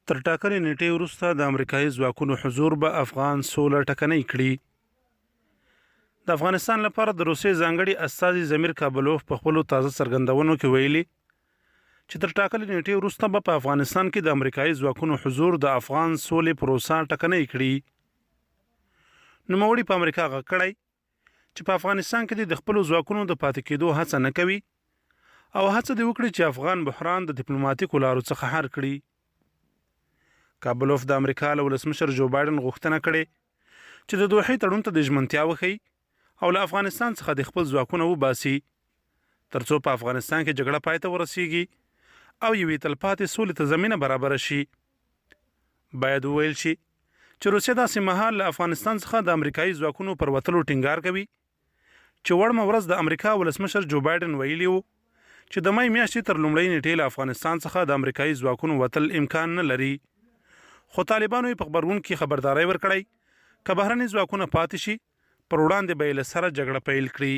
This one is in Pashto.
تر ټاکنې نیټې وروسته د امریکایي ځواکونو حضور به افغان سوله ټکنۍ کړي. د افغانستان لپاره د روسیې ځانګړي استازي ضمیر کابلوف په خپلو تازه څرګندونو کې ویلي چې تر ټاکلې نیټې وروسته به په افغانستان کې د امریکایي ځواکونو حضور د افغان سولې پروسه ټکنۍ کړي. نوموړي په امریکا غږ کړی چې په افغانستان کې د خپلو ځواکونو د پاتې کېدو هڅه نه کوي او هڅه دې وکړي چې افغان بحران د ډیپلوماټیکو لارو څخه حل کړي. کابلوف د امریکا له ولسمشر جو بایډن غوښتنه کړې چې د دوحې تړون ته د ژمنتیا وښیي او له افغانستان څخه د خپل ځواکونه وباسي ترڅو په افغانستان کې جګړه پای ته ورسیږي او یوې تلپاتې سولې ته زمینه برابره شي. باید وویل شي چې روسیه داسې مهال له افغانستان څخه د امریکایي ځواکونو پر وتلو ټینګار کوي چې وړمه ورځ د امریکا ولسمشر جو بایډن ویلي و چې د مای میاشتې تر لومړۍ نیټې له افغانستان څخه د امریکایي ځواکونو وتل امکان نه لري. خو طالبانو یې په خبرون کې خبرداری ورکړی که بهرني ځواکونه پاتې شي پر وړاندې به یې له سره جګړه پیل کړي.